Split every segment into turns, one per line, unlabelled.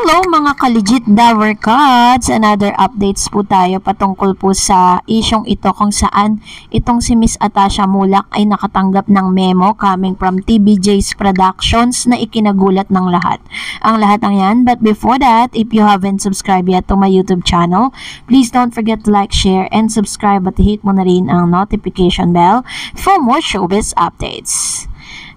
Hello mga ka-legit Dower Cuts! Another updates po tayo patungkol po sa isyong ito kung saan itong si Miss Atasha Mulak ay nakatanggap ng memo coming from TBJ's Productions na ikinagulat ng lahat. Ang lahat ng yan, but before that, if you haven't subscribed yet to my YouTube channel, please don't forget to like, share, and subscribe at hit mo na rin ang notification bell for more showbiz updates.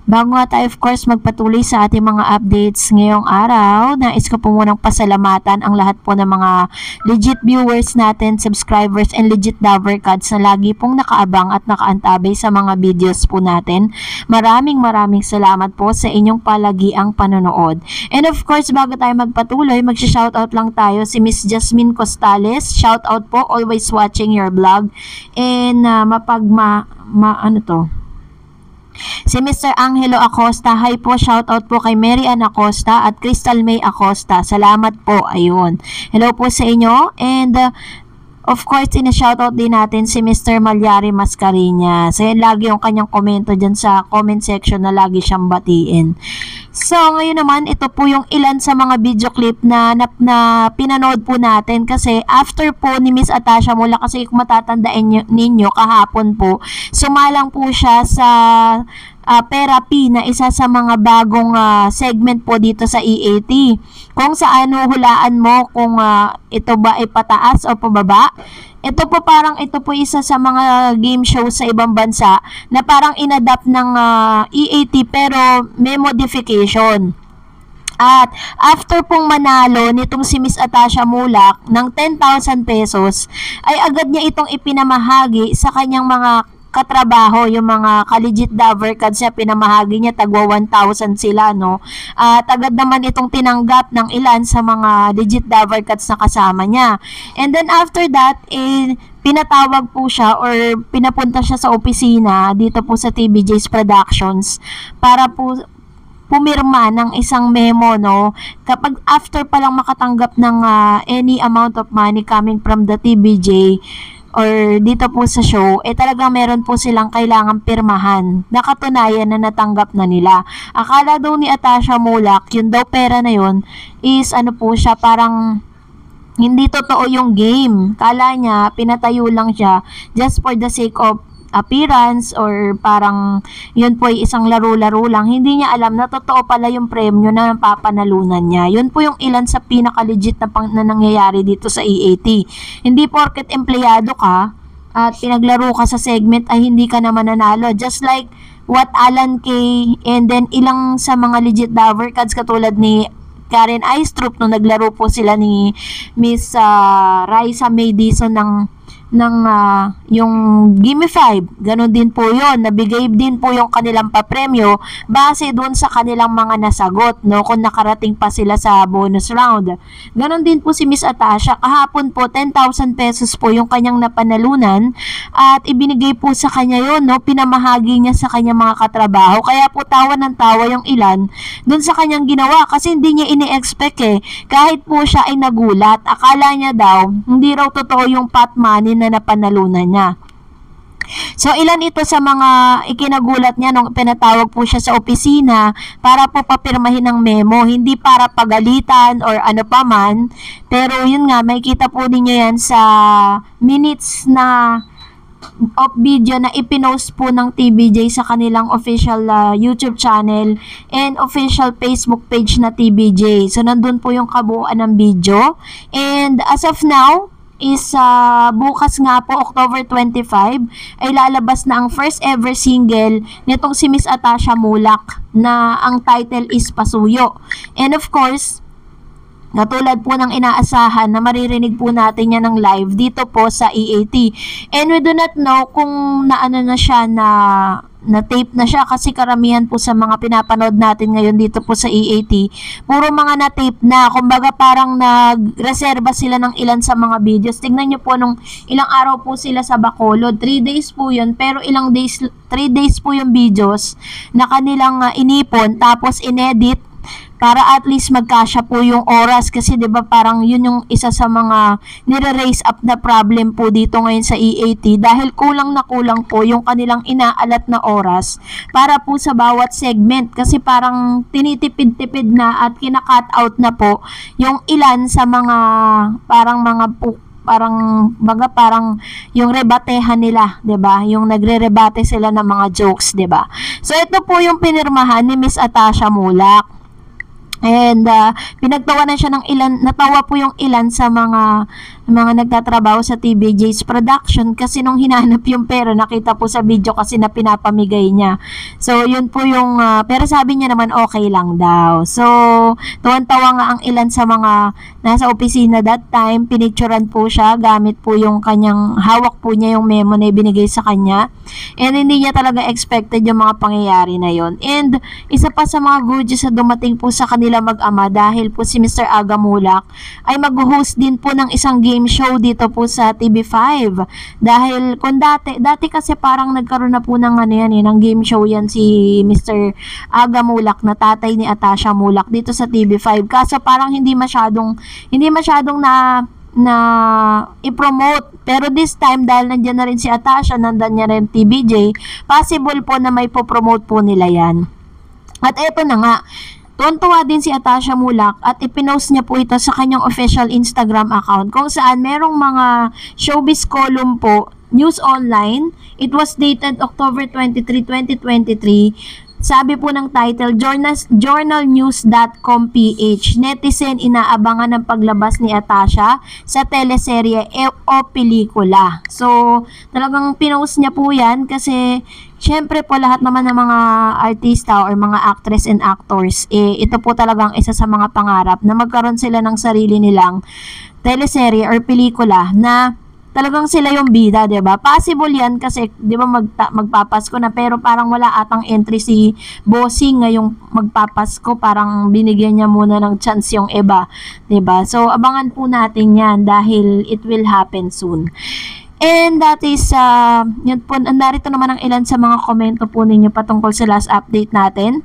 Bago nga tayo of course magpatuloy sa ating mga updates ngayong araw, nais ko po munang pasalamatan ang lahat po ng mga legit viewers natin, subscribers, and legit Dower Cuts na lagi pong nakaabang at nakaantabay sa mga videos po natin. Maraming salamat po sa inyong palagiang panonood. And of course, bago tayo magpatuloy, magsha-shoutout lang tayo si Miss Jasmine Costales. Shoutout po, always watching your vlog. And si Mr. Angelo Acosta, hi po, shoutout po kay Mary Ann Acosta at Crystal May Acosta. Salamat po, ayun. Hello po sa inyo. And of course, ina-shoutout din natin si Mr. Malyari Mascareñas. Ayan, lagi yung kanyang komento dyan sa comment section na lagi siyang batiin. So, ngayon naman, ito po yung ilan sa mga video clip na pinanood po natin kasi after po ni Miss Atasha Mulak, kasi kung matatandaan ninyo kahapon po, sumalang po siya sa Therapy na isa sa mga bagong segment po dito sa EAT. Kung saan hulaan mo kung ito ba ay pataas o pababa. Ito po isa sa mga game show sa ibang bansa na parang inadapt ng EAT pero may modification. At after pong manalo nitong si Miss Atasha Mulak ng 10,000 pesos, ay agad niya itong ipinamahagi sa kanyang mga katrabaho, yung mga ka-legit Dower Cuts niya, pinamahagi niya, tagwa 1,000 sila, no? At agad naman itong tinanggap ng ilan sa mga legit Dower Cuts na kasama niya. And then after that, pinatawag po siya or pinapunta siya sa opisina dito po sa TBJ's Productions para po pumirma ng isang memo, no? Kapag after pa lang makatanggap ng any amount of money coming from the TBJ or dito po sa show, talagang meron po silang kailangang pirmahan na katunayan na natanggap na nila. Akala daw ni Atasha Mulak, yun daw pera na yun is po siya, parang hindi totoo yung game. Kala niya, pinatayo lang siya just for the sake of appearance or parang yun po ay isang laro-laro lang. Hindi niya alam na totoo pala yung premyo na papanalunan niya. Yun po yung ilan sa pinaka-legit na nangyayari dito sa EAT. Hindi porket empleyado ka at pinaglaro ka sa segment ay hindi ka naman nanalo. Just like what Alan K and then ilang sa mga legit Dower Cuts katulad ni Karen Aistrup nung naglaro po sila ni Miss Raisa May Dizon ng yung Gimme 5, ganun din po yun, nabigay din po yung kanilang papremyo base doon sa kanilang mga nasagot, no, kung nakarating pa sila sa bonus round. Ganun din po si Miss Atasha, kahapon po 10,000 pesos po yung kanyang napanalunan at ibinigay po sa kanya yun, no, pinamahagi niya sa kanyang mga katrabaho, kaya po tawa ng tawa yung ilan doon sa kanyang ginawa kasi hindi niya ini-expect kahit po siya ay nagulat, akala niya daw hindi raw totoo yung pot money na napanalunan niya. So, ilan ito sa mga ikinagulat niya nung pinatawag po siya sa opisina para po papirmahin ng memo, hindi para pagalitan or ano pa man, pero yun nga, makikita po ninyo yan sa minutes na of video na ipinost po ng TBJ sa kanilang official YouTube channel and official Facebook page na TBJ. So, nandun po yung kabuuan ng video. And as of now, is bukas nga po, October 25, ay lalabas na ang first ever single nitong si Miss Atasha Mulak na ang title is Pasuyo. And of course, katulad po ng inaasahan na maririnig po natin yan ng live dito po sa EAT. And we do not know kung naano na siya na tape na siya kasi karamihan po sa mga pinapanood natin ngayon dito po sa EAT, puro mga na tape na, kumbaga parang nagreserba sila ng ilan sa mga videos. Tingnan nyo po nung ilang araw po sila sa Bacolod, 3 days po yun, pero 3 days po yung videos na kanilang inipon tapos inedit para at least magkasya po yung oras kasi 'di ba parang yun yung isa sa mga nire-raise up na problem po dito ngayon sa EAT dahil kulang na kulang po yung kanilang inaalat na oras para po sa bawat segment kasi parang tinitipid-tipid na at kina-cut out na po yung ilan sa mga parang yung rebatehan nila, 'di ba? Yung nagre-rebate sila ng mga jokes, 'di ba? So ito po yung pinirmahan ni Miss Atasha Mulak. And pinagtawanan siya ng natawa po yung ilan sa mga nagtatrabaho sa TVJ's production kasi nung hinanap yung pera, nakita po sa video kasi na pinapamigay niya. So, yun po yung, pero sabi niya naman okay lang daw. So, tuwan-tawa nga ang ilan sa mga nasa opisina that time, pinicturan po siya, gamit po yung kanyang, hawak po niya yung memo na ibinigay sa kanya. And hindi niya talaga expected yung mga pangyayari na yon. And isa pa sa mga good news na dumating po sa kanila mag-ama dahil po si Mr. Aga Mulak ay mag-host din po ng isang game show dito po sa TV5. Dahil kung dati kasi parang nagkaroon na po ng ng game show yan si Mr. Aga Mulak na tatay ni Atasha Mulak dito sa TV5. Kaso parang hindi masyadong na i-promote. Pero this time, dahil nandiyan na rin si Atasha, nandiyan niya rin TVJ, possible po na may po-promote po nila yan. At eto na nga, tuwan-tuwa din si Atasha Mulak at ipinost niya po ito sa kanyang official Instagram account kung saan merong mga showbiz column po, news online. It was dated October 23, 2023. Sabi po ng title, journalnews.com.ph, netizen inaabangan ng paglabas ni Atasha sa teleserye o pelikula. So, talagang pinost niya po yan kasi syempre po lahat naman ng mga artista or mga actress and actors, ito po talagang isa sa mga pangarap na magkaroon sila ng sarili nilang teleserye or pelikula na talagang sila yung bida, 'di ba? Possible 'yan kasi 'di ba magpapasko na pero parang wala atang entry si Bossing ngayong magpapasko, parang binigyan niya muna ng chance yung iba, 'di ba? So abangan po natin 'yan dahil it will happen soon. And that is yun po, narito naman ang ilan sa mga komento po ninyo patungkol sa last update natin.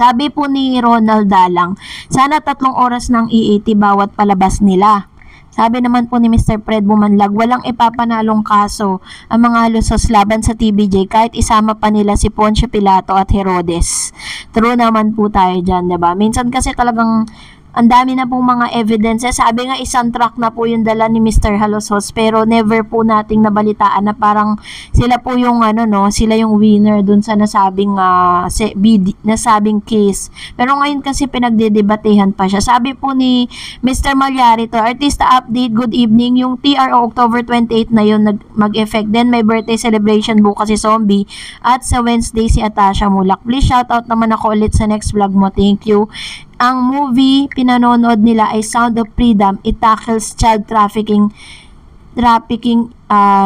Sabi po ni Ronald Dalang, sana 3 oras ng EAT bawat palabas nila. Sabi naman po ni Mr. Fred Bumanlag, walang ipapanalong kaso ang mga lusos laban sa TVJ kahit isama pa nila si Poncio Pilato at Herodes. True naman po tayo dyan, diba? Minsan kasi talagang ang dami na pong mga evidences. Sabi nga isang track na po yung dala ni Mr. Halosos pero never po nating nabalitaan na parang sila po yung sila yung winner dun sa nasabing case. Pero ngayon kasi pinagdedebatehan pa siya. Sabi po ni Mr. Malyarito, Artista Update, good evening. Yung TRO October 28 na yun mag-effect. Then may birthday celebration bukas si Zombie at sa Wednesday si Atasha Mulak. Please shoutout naman ako ulit sa next vlog mo. Thank you. Ang movie pinanonood nila ay Sound of Freedom. It tackles child trafficking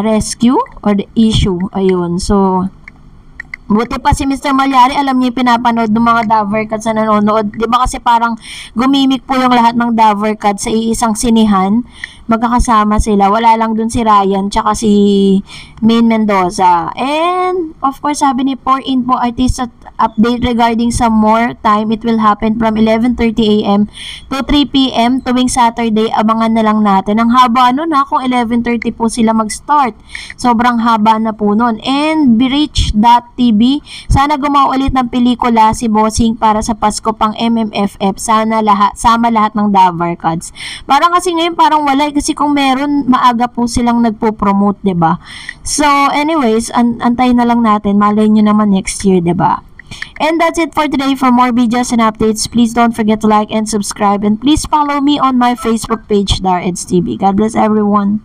rescue or the issue. Ayun. So, buti pa si Mr. Malyari, alam niya yung pinapanood ng mga Davercats na nanonood. Di ba kasi parang gumimik po yung lahat ng Davercats sa iisang sinihan. Magkakasama sila. Wala lang dun si Ryan tsaka si Main Mendoza. And, of course, sabi ni For Info Artista Update regarding some more time, it will happen from 11:30 AM to 3 PM tuwing Saturday. Abangan na lang natin. Ang haba kung 11:30 po sila mag-start. Sobrang haba na po nun. And Birich.tv, sana gumawa ulit ng pelikula si Bossing para sa Pasko pang MMFF. Sana sama lahat ng Davercats. Parang kasi ngayon parang wala kasi kung meron maaga po silang nagpo-promote, 'di ba? So anyways, antay na lang natin. Malay nyo naman next year, 'di ba? And that's it for today. For more videos and updates, please don't forget to like and subscribe. And please follow me on my Facebook page, Dar Eds TV. God bless everyone.